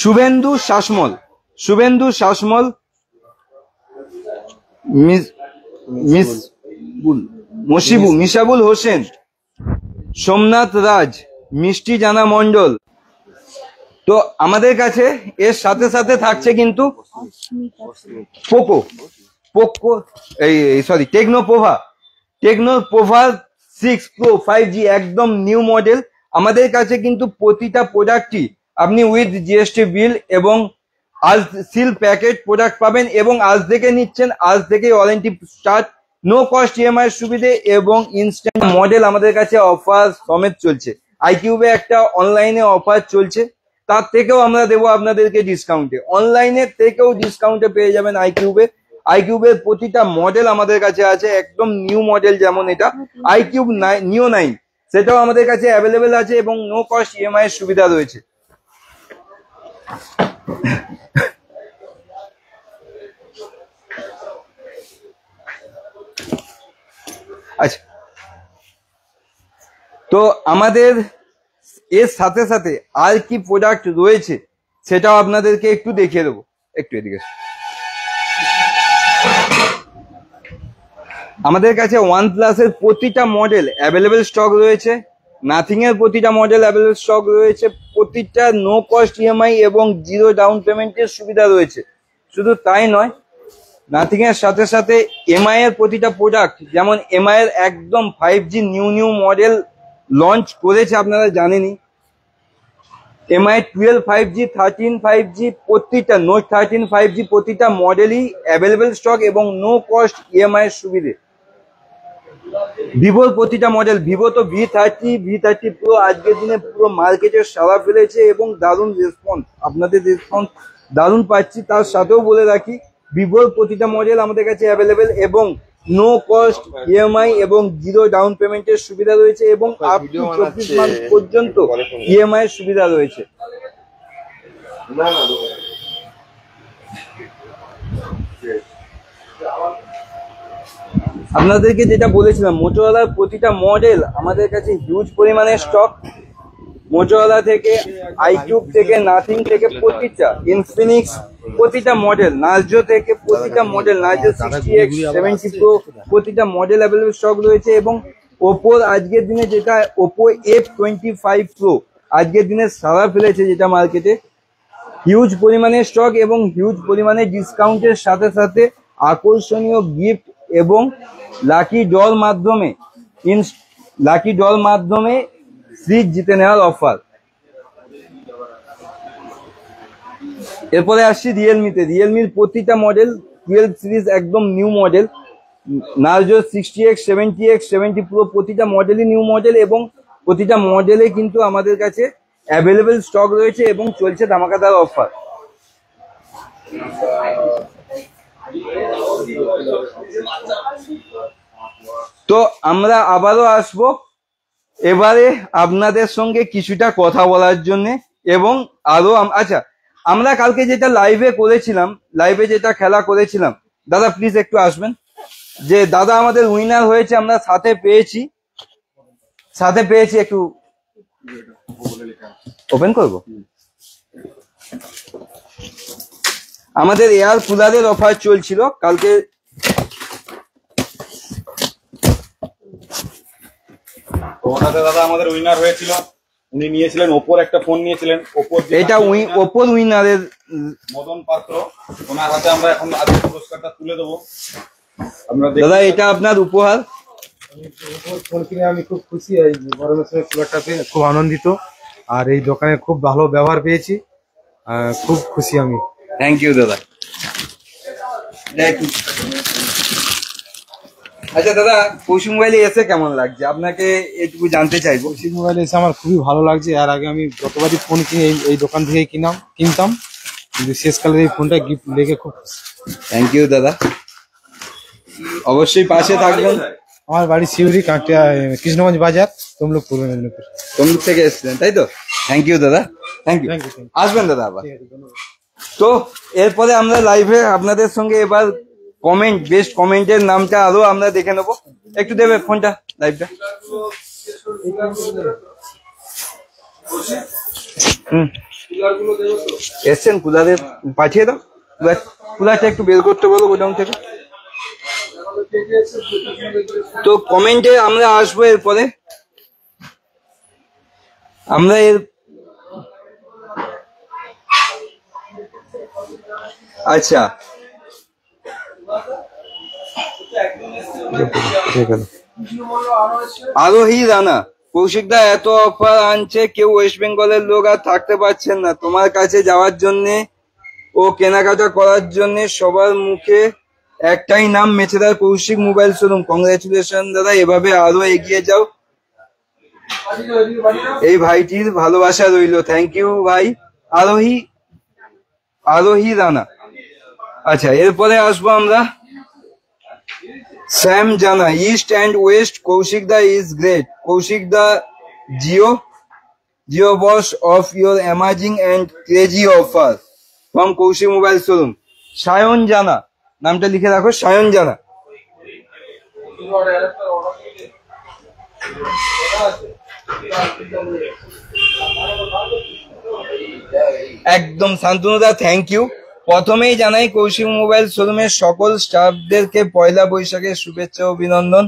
শুভেন্দু শাসমল, মিশাবুল হোসেন, সোমনাথ রাজ, মিষ্টি জানা মন্ডল। তো আমাদের কাছে এর সাথে সাথে থাকছে কিন্তু টেকনো পোভা 6 Pro 5G একদম নিউ মডেল। আমাদের কাছে কিন্তু প্রতিটা প্রোডাক্টই আপনি উইথ জিএসটি বিল এবং আজ সিল প্যাকেট প্রোডাক্ট পাবেন, এবং আজ থেকে নিচ্ছেন, আজ থেকে warranty start, no cost EMI সুবিধে এবং ইনস্ট্যান্ট মডেল আমাদের কাছে অফার সমেত চলছে। আইকিউবে একটা অনলাইনে অফার চলছে, তার থেকেও আমরা দেবো আপনাদেরকে ডিসকাউন্টে, অনলাইনের থেকেও ডিসকাউন্টে পেয়ে যাবেন আইকিউবে। আইকিউবের প্রতিটা মডেল আমাদের কাছে আছে, একদম নিউ মডেল, যেমন এটা আইকিউব নিও 9 সেটাও আমাদের কাছে অ্যাভেলেবেল আছে এবং নো কস্ট ইএমআই এর সুবিধা রয়েছে। আচ্ছা, তো আমাদের এর সাথে সাথে আর কি প্রোডাক্ট রয়েছে সেটাও আপনাদেরকে একটু দেখিয়ে দেবো, একটু এদিকে। আমাদের কাছে OnePlus এর প্রতিটা মডেল অ্যাভেলেবেল স্টক রয়েছে, নাথিং এর প্রতিটা মডেল অ্যাভেলেবেল স্টক রয়েছে, প্রতিটা নো কস্ট ইএমআই এবং জিরো ডাউন পেমেন্টের সুবিধা রয়েছে। শুধু তাই নয়, নাথিং এর সাথে সাথে এমআই এর প্রতিটা প্রোডাক্ট, যেমন এমআই এর একদম 5G নিউ মডেল লঞ্চ করেছে, আপনারা জানেনই। এমআই 12 5G, 13 5G, প্রতিটা নোট 13 5G প্রতিটা মডেলই অ্যাভেলেবেল স্টক এবং নো কস্ট ইএমআই এর সুবিধে। ভিভোর প্রতিটা মডেল, ভিভো তো V30 প্রো আজকের দিনে পুরো মার্কেটে সাড়া ফেলেছে এবং দারুণ রেসপন্স, আপনাদের রেসপন্স দারুণ পাচ্ছি। তার সাথেও বলে রাখি, ভিভোর প্রতিটা মডেল আমাদের কাছে অ্যাভেলেবেল এবং নো কস্ট ইএমআই এবং জিরো ডাউন পেমেন্টের সুবিধা রয়েছে এবং আপ টু 24 মাস পর্যন্ত ইএমআই এর সুবিধা রয়েছে। আপনাদেরকে যেটা বলেছিলাম, মোটোরোলার প্রতিটা মডেল আমাদের কাছে হিউজ পরিমাণে স্টক, মোটোরোলা থেকে, আইকিউব থেকে, নাথিং থেকে, প্রতিটা ইনফিনিক্স প্রতিটা মডেল, নার্জো থেকে প্রতিটা মডেল, নার্জো 60X 70 প্রো প্রতিটা মডেল অ্যাভেলেবল স্টক রয়েছে। এবং ওপোর আজকের দিনে যেটা ওপো F25 প্রো আজকের দিনে সারা ফেলেছে যেটা মার্কেটে, হিউজ পরিমাণে স্টক এবং হিউজ পরিমাণে ডিসকাউন্টের সাথে সাথে আকর্ষণীয় গিফট এবং লাকি ড্রর মাধ্যমে ফ্রিজ জিতে নেওয়ার অফার। এরপরে আসছি রিয়েলমির প্রতিটা মডেল 12 সিরিজ একদম new model, Narzo 60X 70X 70 pro প্রতিটা মডেলই নিউ মডেল এবং প্রতিটা মডেলে কিন্তু আমাদের কাছে অ্যাভেলেবেল স্টক রয়েছে এবং চলছে ধামাকাদার অফার। তো আমরা আবারও আসবো এবারে আপনাদের সঙ্গে কিছুটা কথা বলার জন্য এবং আরো আচ্ছা, আমরা কালকে যেটা লাইভে যেটা খেলা করেছিলাম, দাদা প্লিজ একটু আসবেন, যে দাদা আমাদের উইনার হয়েছে, আমরা সাথে পেয়েছি একটু ওপেন করব। আমাদের এয়ার কুলারের অফার চলছিল কালকে, দাদা আমাদের উইনার হয়েছিল, উনি নিয়েছিলেন ওপোর একটা ফোন নিয়েছিলেন, এটা ওপোর উইনারের মদন পাত্র, ওনার হাতে আমরা এখন আজকে পুরস্কারটা তুলে দেবো। দাদা এটা আপনার উপহার। ফোন কিনে আমি খুব খুশি, এই গরমের সময় কুলারটা পেয়ে খুব আনন্দিত, আর এই দোকানে খুব ভালো ব্যবহার পেয়েছি, খুব খুশি আমি। থ্যাংক ইউ দাদা। আচ্ছা দাদা, কৌশিক মোবাইলে এসে কেমন লাগছে আপনাকে একটু জানতে চাইবো। কৌশিক মোবাইলে এসে আমার খুবই ভালো লাগছে। এর আগে আমি যতবারই ফোন কিনে এই দোকান থেকেই কিনতাম, কিন্তু শেষকালে এই ফোনটা গিফট লেগে খুব খুশি। থ্যাংক ইউ দাদা, অবশ্যই পাশে থাকবেন। আমার বাড়ি শিউরি, কৃষ্ণগঞ্জ বাজার, তমলুক, পূর্ব মেদিনীপুর। তমলুক থেকে এসেছিলেন তাই তো? থ্যাংক ইউ দাদা, থ্যাংক ইউ। আসবেন দাদা আবার। তো এরপরে আমরা লাইভে আপনাদের সঙ্গে এবার বেস্ট কমেন্টের নামটা আরো আমরা দেখে নেবো। একটু দেবে ফোনটা, লাইভটা। এসছেন কুলারে পাঠিয়ে দাও, কুলারটা একটু বের করতে বলো গোডাউন থেকে। তো কমেন্টে আমরা আসবো এরপরে। আমরা আচ্ছা আরোহী রানা কৌশিক দা এত অফার আনছে, কেউ ওয়েস্ট বেঙ্গলের লোক আর থাকতে পারছেন না তোমার কাছে যাওয়ার জন্য ও কেনাকাটা করার জন্য। সবার মুখে একটাই নাম, মেছেদার কৌশিক মোবাইল শোরুম। কংগ্রেচুলেশন দাদা, এভাবে আরো এগিয়ে যাও, এই ভাইটির ভালোবাসা রইলো। থ্যাংক ইউ ভাই। আরোহী রানা। আচ্ছা, এরপরে আসবো আমরা Sam Jana, east and west Koushik da is great. Koushik da জিও boss of your amazing and crazy offer from Koushik mobile showroom. Sayan Jana, নামটা লিখে রাখো, সায়ন জানা। একদম শান্তনুদা, থ্যাংক ইউ। প্রথমেই জানাই কৌশিক মোবাইল শোরুমের সকল স্টাফদেরকে পয়লা বৈশাখের শুভেচ্ছা ও অভিনন্দন।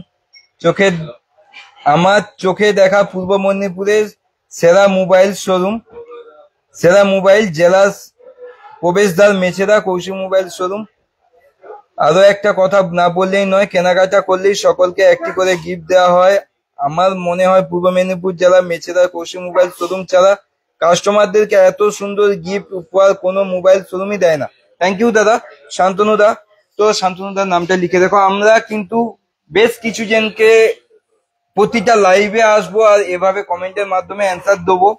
আমার চোখে দেখা পূর্ব মেদিনীপুরের সেরা মোবাইল শোরুম, সেরা মোবাইল জেলা প্রবেশদ্বার মেছেদা কৌশিক মোবাইল শোরুম। আরো একটা কথা না বললেই নয়, কেনাকাটা করলেই সকলকে একটি করে গিফট দেওয়া হয়। আমার মনে হয় পূর্ব মেদিনীপুর জেলা মেছেদা কৌশিক মোবাইল শোরুম ছাড়া কাস্টমারদেরকে এত সুন্দর গিফট উপহার কোনো মোবাইল শোরুমই দেয় না। থ্যাংক ইউ দাদা। শান্তনু দা, তো শান্তনু দার নামটা লিখে দেখো। আমরা কিন্তু বেশ কিছু জনকে প্রতিটা লাইভে আসবো আর এভাবে কমেন্টের মাধ্যমে অ্যান্সার দেবো।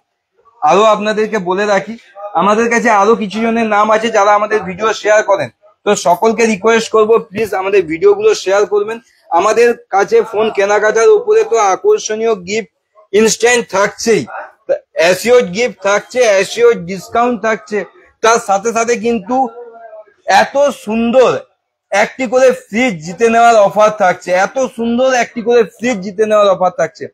আরো আপনাদেরকে বলে রাখি, আমাদের কাছে আরো কিছু জনের নাম আছে যারা আমাদের ভিডিও শেয়ার করেন, তো সকলকে রিকোয়েস্ট করবো প্লিজ আমাদের ভিডিওগুলো শেয়ার করবেন। আমাদের কাছে ফোন কেনাকাটার উপরে তো আকর্ষণীয় গিফট ইনস্ট্যান্ট থাকছেই, অ্যাসিওর গিফট থাকছে, অ্যাসিওর ডিসকাউন্ট থাকছে, তার সাথে সাথে কিন্তু এত সুন্দর একটি করে ফ্রিজ জিতে নেওয়ার অফার থাকছে, এত সুন্দর একটি করে ফ্রিজ জিতে নেওয়ার অফার থাকছে।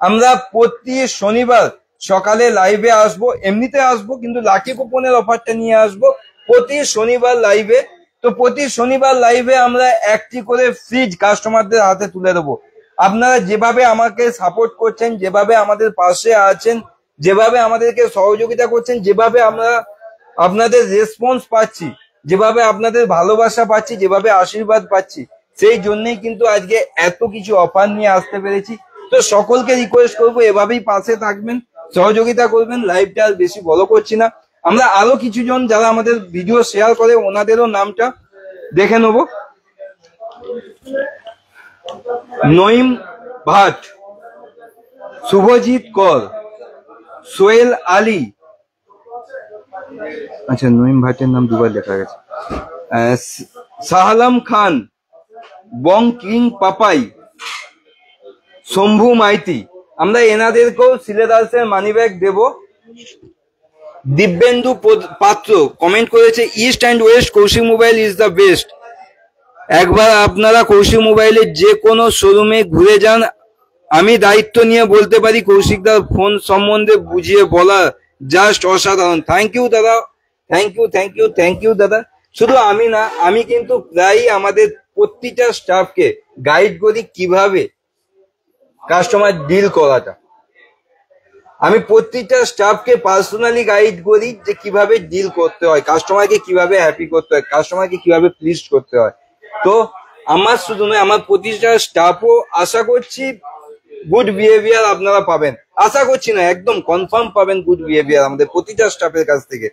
আমরা প্রতি শনিবার সকালে লাইভে আসবো, এমনিতে আসবো কিন্তু লাকি কুপনের অফারটা নিয়ে আসবো প্রতি শনিবার লাইভে। তো প্রতি শনিবার লাইভে আমরা একটি করে ফ্রিজ কাস্টমারদের হাতে তুলে দেবো। আপনারা যেভাবে আমাকে সাপোর্ট করছেন, যেভাবে আমাদের পাশে আছেন, যেভাবে আমাদেরকে সহযোগিতা করছেন, যেভাবে আমরা আপনাদের রেসপন্স পাচ্ছি, যেভাবে আপনাদের ভালোবাসা পাচ্ছি, যেভাবে আশীর্বাদ পাচ্ছি, সেই জন্যই কিন্তু আজকে এত কিছু অফার নিয়ে আসতে পেরেছি। তো সকলকে রিকোয়েস্ট করবো এভাবেই পাশে থাকবেন, সহযোগিতা করবেন। লাইভটা আর বেশি বড় করছি না, আমরা আরো কিছু জন যারা আমাদের ভিডিও শেয়ার করে ওনাদেরও নামটা দেখে নেব। নঈম ভাট, শুভজিৎ কর, সোহেল আলী, আচ্ছা নঈম ভাটের নাম দুবার লেখা গেছে, শাহালাম খান, বং কিং পাপাই, শম্ভু মাইতি। আমরা এনাদেরকেও সিলেদাসের মানি ব্যাগ দেব। দিব্যেন্দু পাত্র কমেন্ট করেছে, east and west Koushik mobile is the best. একবার আপনারা কৌশিক মোবাইলের যে কোনো শোরুমে ঘুরে যান, আমি দায়িত্ব নিয়ে বলতে পারি কৌশিকদার ফোন সম্বন্ধে বুঝিয়ে বলা জাস্ট অসাধারণ। থ্যাংক ইউ দাদা, থ্যাংক ইউ দাদা। শুধু আমি না, আমি কিন্তু প্রায় আমাদের প্রতিটা স্টাফকে গাইড করি কিভাবে কাস্টমার ডিল করাটা। আমি প্রতিটা স্টাফকে পার্সোনালি গাইড করি যে কিভাবে ডিল করতে হয়, কাস্টমারকে কিভাবে হ্যাপি করতে হয়, কাস্টমারকে কিভাবে প্লিজ করতে হয়। তো আমার শুধু নয়, আমার প্রতিটা স্টাফও আশা করছি গুড বিহেভিয়ার আপনারা পাবেন। আশা করছি না, একদম কনফার্ম পাবেন গুড বিহেভিয়ার আমাদের প্রতিটা স্টাফের কাছ থেকে।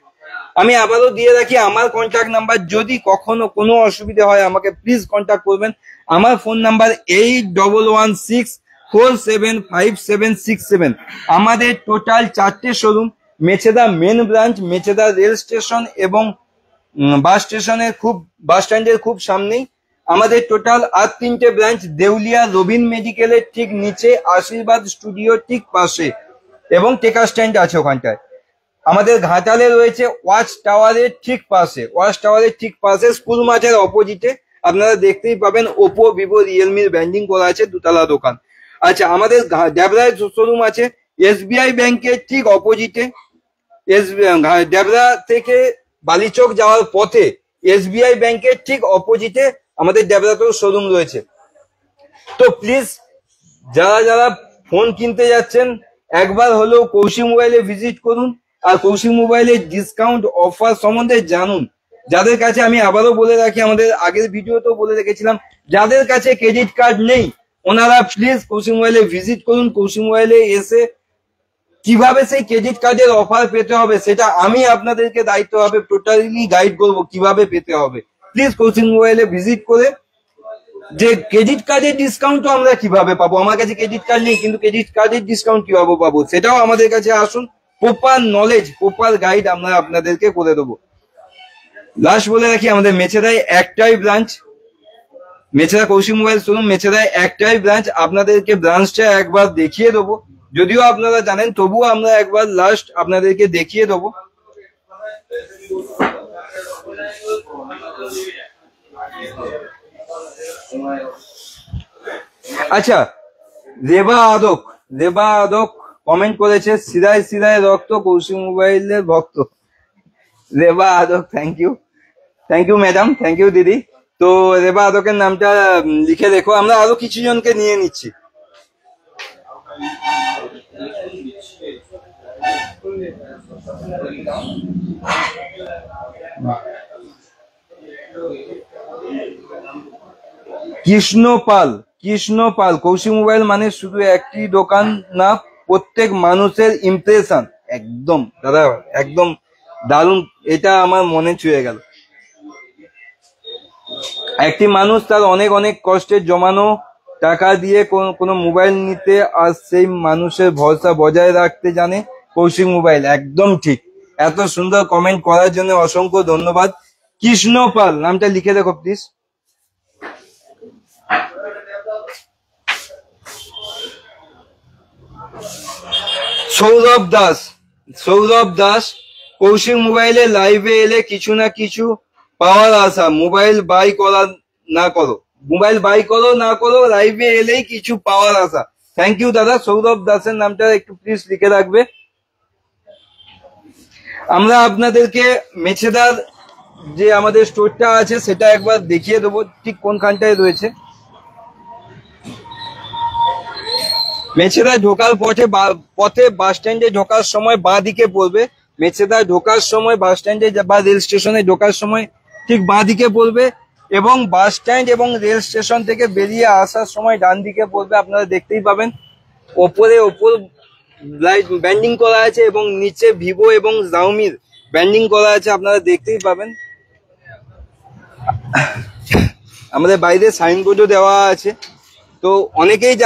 আমি আবারও দিয়ে রাখি আমার কন্ট্যাক্ট নাম্বার, যদি কখনো কোনো অসুবিধা হয় আমাকে প্লিজ কন্ট্যাক্ট করবেন। আমার ফোন নাম্বার 8116475767। আমাদের টোটাল 4টে showroom, Mecheda main branch, Mecheda rail station এবং বাস স্ট্যান্ডের খুব সামনেই। আমাদের টোটাল আর 3টে ব্রাঞ্চ, দেউলিয়া রবিন মেডিকেলের ঠিক নিচে, আশীর্বাদ স্টুডিও ঠিক পাশে এবং টেকা স্ট্যান্ড আছে ওখানটায়। আমাদের ঘাটালে রয়েছে ওয়াচ টাওয়ারের ঠিক পাশে, স্কুল মাঠের অপোজিটে। আপনারা দেখতেই পাবেন ওপো, ভিভো, রিয়েলমির ব্র্যান্ডিং করা আছে, দুতলা দোকান। আচ্ছা, আমাদের ডেবরায় শোরুম আছে এসবিআই ব্যাংকের ঠিক অপোজিটে। ডেবরা থেকে বালিচক যাওয়ার পথে এসবিআই ব্যাংকের ঠিক অপোজিটে আমাদের ডেবরাতেও শোরুম রয়েছে। তো প্লিজ যারা যারা ফোন কিনতে যাচ্ছেন একবার হলেও কৌশিক মোবাইলে ভিজিট করুন আর কৌশিক মোবাইলের ডিসকাউন্ট অফার সম্বন্ধে জানুন। যাদের কাছে, আমি আবারও বলে রাখি, আমাদের আগের ভিডিওতেও বলে রেখেছিলাম, যাদের কাছে ক্রেডিট কার্ড নেই ওনারা প্লিজ কৌশিক মোবাইলে ভিজিট করুন। কৌশিক মোবাইলে এসে কিভাবে সেই ক্রেডিট কার্ডের অফার পেতে হবে সেটা আমি আপনাদেরকে দায়িত্ব হবে টোটালি গাইড করবো কিভাবে পেতে হবে। প্লিজ কৌশিক মোবাইলে ভিজিট করে যে ক্রেডিট কার্ডের ডিসকাউন্ট আমরা কিভাবে পাবো, আমার কাছে ক্রেডিট কার্ড নেই কিন্তু ক্রেডিট কার্ডের ডিসকাউন্ট কিভাবে পাবো সেটাও আমাদের কাছে আসুন। প্রপার নলেজ প্রপার গাইড আমরা আপনাদেরকে করে দেবো। লাস্ট বলে রাখি আমাদের মেছেদায় একটাই branch, Mecheda Koushik mobile showroom মেছেদায় একটাই ব্রাঞ্চ। আপনাদেরকে ব্রাঞ্চটা একবার দেখিয়ে দেবো, যদিও আপনারা জানেন তবুও আমরা একবার লাস্ট আপনাদেরকে দেখিয়ে দেবো। আচ্ছা, রেবা আদক কমেন্ট করেছে সিরায় সিরায় রক্ত কৌশিক মোবাইলের ভক্ত। Reba Adak, thank you madam, thank you দিদি। তো রেবা আদকের নামটা লিখে রেখো, আমরা আরো কিছু জনকে নিয়ে নিচ্ছি। কৃষ্ণপাল কৌশিক মোবাইল মানে শুধু একটি দোকান না, প্রত্যেক মানুষের ইমপ্রেশন। একদম দাদা, একদম দারুণ, এটা আমার মনে ছুঁয়ে গেল। একটি মানুষ তার অনেক অনেক কষ্টের জমানো টাকা দিয়ে কোনো মোবাইল নিতে আর সেই মানুষের ভরসা বজায় রাখতে জানে কৌশিক মোবাইল। একদম ঠিক, এত সুন্দর কমেন্ট করার জন্য অসংখ্য ধন্যবাদ। কৃষ্ণপাল নামটা লিখে দেখো প্লিজ। সৌরভ দাস কৌশিক মোবাইলে লাইভে এলে কিছু না কিছু পাওয়ার আশা, মোবাইল বাই করো না করো লাইভে এলেই কিছু পাওয়ার আশা। থ্যাংক ইউ দাদা, সৌরভ দাসের নামটা একটু প্লিজ লিখে রাখবে। আমরা আপনাদেরকে মেছেদার যে আমাদের স্টোরটা আছে সেটা একবার দেখিয়ে দেবো ঠিক কোনখানটায় রয়েছে। মেছেদায় ঢোকার পথে বাস স্ট্যান্ডে ঢোকার সময় বাঁ দিকে পড়বে। মেছেদায় ঢোকার সময় বাস স্ট্যান্ডে বা রেল স্টেশনে ঢোকার সময় ঠিক বাঁ দিকে পড়বে এবং বাস স্ট্যান্ড এবং রেল স্টেশন থেকে বেরিয়ে আসার সময় ডান দিকে পড়বে। আপনারা দেখতেই পাবেন ওপর লাইট ব্যান্ডিং করা আছে এবং নিচে ভিভো এবং জাউমির ব্যান্ডিং করা আছে, আপনারা দেখতেই পাবেন। আমাদের বাইরে সাইনবোর্ডও দেওয়া আছে। তো অনেকেই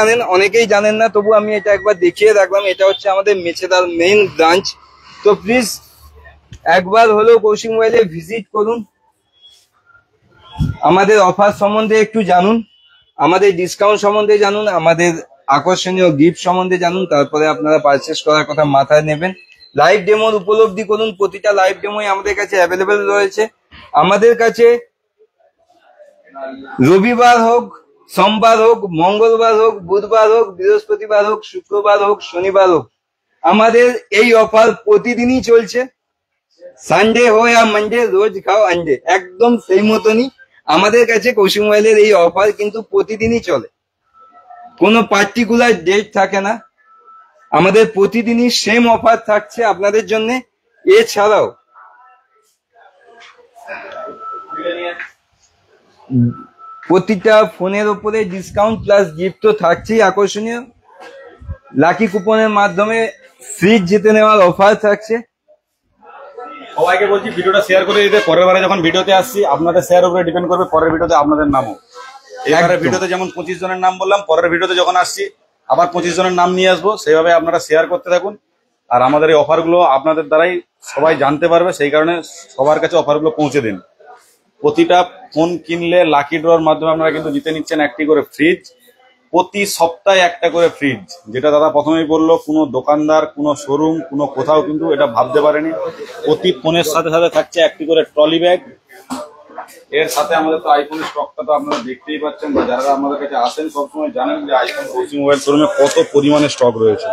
জানেন না, তবু আমি এটা একবার দেখিয়ে রাখলাম। এটা হচ্ছে আমাদের মেছেদার মেইন ব্রাঞ্চ। তো প্লিজ একবার হলেও কৌশিক মোবাইলে ভিজিট করুন, আমাদের অফার সম্বন্ধে একটু জানুন, আমাদের ডিসকাউন্ট সম্বন্ধে জানুন, আমাদের আকর্ষণীয় গিফট সম্বন্ধে জানুন, তারপরে আপনারা পারচেস করার কথা মাথায় নেবেন। লাইভ ডেমোর উপলব্ধি করুন, প্রতিটা লাইভ ডেমোই আমাদের কাছে অ্যাভেলেবেল রয়েছে। আমাদের কাছে রবিবার হোক, সোমবার হোক, মঙ্গলবার হোক, বুধবার হোক, বৃহস্পতিবার হোক, শুক্রবার হোক, শনিবার হোক, আমাদের এই অফার প্রতিদিনই চলছে। সানডে হো या मंडे, রোজ খাও আন্ডে, একদম সেই মতনই আমাদের কাছে কৌশিক মোবাইলের এই অফার কিন্তু প্রতিদিনই চলে, কোনো পার্টিকুলার ডেট থাকে না। আমাদের প্রতিদিনই সেম অফার থাকছে আপনাদের জন্য। এছাড়াও প্রতিটা ফোনের উপরে ডিসকাউন্ট প্লাস গিফট তো থাকছেই আকর্ষণীয়। লাকি কুপনের মাধ্যমে ফ্রিজ জিতে নেওয়ার অফার থাকছে। সবাইকে বলছি ভিডিওটা শেয়ার করে দিতে, পরের বারে যখন ভিডিওতে আসছি আপনাদের শেয়ার উপরে ডিপেন্ড করবে পরের ভিডিওতে আপনাদের নামও। এবারে ভিডিওতে যেমন 25 জনের নাম বললাম, পরের ভিডিওতে যখন আসছি আবার 25 জনের নাম নিয়ে আসবো। সেইভাবে আপনারা শেয়ার করতে থাকুন, আর আমাদের এই অফারগুলো আপনাদের দ্বারাই সবাই জানতে পারবে, সেই কারণে সবার কাছে অফারগুলো পৌঁছে দিন। প্রতিটা ফোন কিনলে লাকি ড্রর মাধ্যমে আপনারা কিন্তু জিতে নিচ্ছেন একটি করে ফ্রিজ, প্রতি সপ্তাহে একটা করে ফ্রিজ। যেটা দাদা প্রথমেই বললো, কোনো দোকানদার, কোনো শোরুম, কোনো কোথাও কিন্তু এটা ভাবতে পারেনি। প্রতি ফোনের সাথে সাথে থাকছে একটি করে ট্রলি ব্যাগ। এর সাথে আমাদের তো আইফোনের স্টকটা তো আপনারা দেখতেই পাচ্ছেন, বা যারা আমাদের কাছে আসেন সবসময় জানেন যে আইফোন কৌশিক মোবাইল শোরুমে কত পরিমাণে স্টক রয়েছে।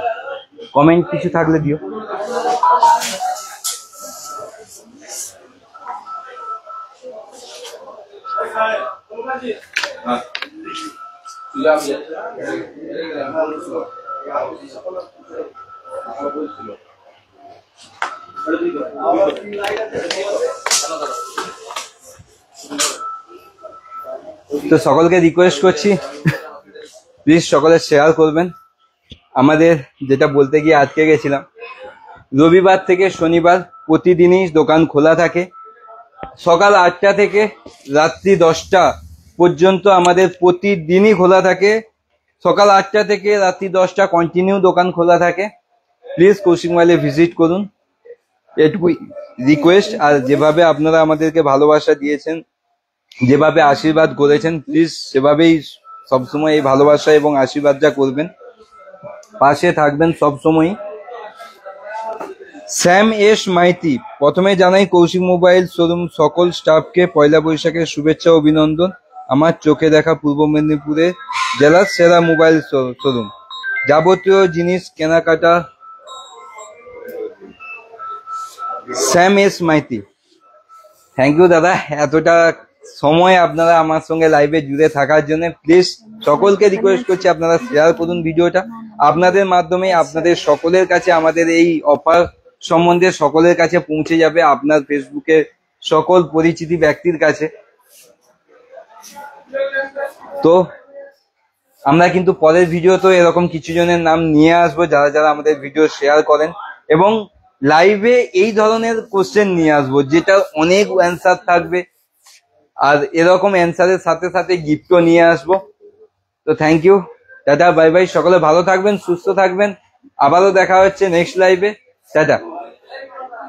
কমেন্ট কিছু থাকলে দিও। তো সকলকে রিকোয়েস্ট করছি প্লিজ সকলে শেয়ার করবেন। আমাদের যেটা বলতে গিয়ে আটকে গেছিলাম, রবিবার থেকে শনিবার প্রতিদিনই দোকান খোলা থাকে। সকাল 8টা থেকে রাত্রি 10টা পর্যন্ত আমাদের প্রতিদিনই খোলা থাকে। সকাল 8টা থেকে রাত্রি 10টা কন্টিনিউ দোকান খোলা থাকে। প্লিজ কৌশিক মোবাইলে ভিজিট করুন, এটুকুই রিকোয়েস্ট। আর যেভাবে আপনারা আমাদেরকে ভালোবাসা দিয়েছেন, যেভাবে আশীর্বাদ করেছেন, প্লিজ সেভাবেই সবসময় এই ভালোবাসা এবং আশীর্বাদটা করবেন, পাশে থাকবেন সবসময়। স্যাম এস মাইতি, প্রথমে জানাই কৌশিক মোবাইল শোরুম সকল স্টাফকে পয়লা বৈশাখের শুভেচ্ছা ও অভিনন্দন। আমার চোখে দেখা পূর্ব মেদিনীপুরে জেলার সেরা মোবাইল শোরুম, যাবতীয় জিনিস কেনাকাটা। Sam S Maity, thank you দাদা, এতটা সময় আপনারা আমার সঙ্গে লাইভে জুড়ে থাকার জন্য। প্লিজ সকলকে রিকোয়েস্ট করছি আপনারা শেয়ার করুন ভিডিওটা। আপনাদের মাধ্যমে আপনাদের সকলের কাছে আমাদের এই অফার সম্বন্ধে সকলের কাছে পৌঁছে যাবে, আপনার ফেসবুকে সকল পরিচিতি ব্যক্তির কাছে। তো আমরা কিন্তু পরের ভিডিওতেও এরকম কিছু জনের নাম নিয়ে আসবো যারা যারা আমাদের ভিডিও শেয়ার করেন, এবং লাইভে এই ধরনের কোশ্চেন নিয়ে আসবো যেটা অনেক অ্যান্সার থাকবে, আর এরকম অ্যান্সারের সাথে সাথে গিফটও নিয়ে আসবো। তো thank you, tata, bye bye, সকলে ভালো থাকবেন, সুস্থ থাকবেন। আবারও দেখা হচ্ছে নেক্সট লাইভে। টাটা।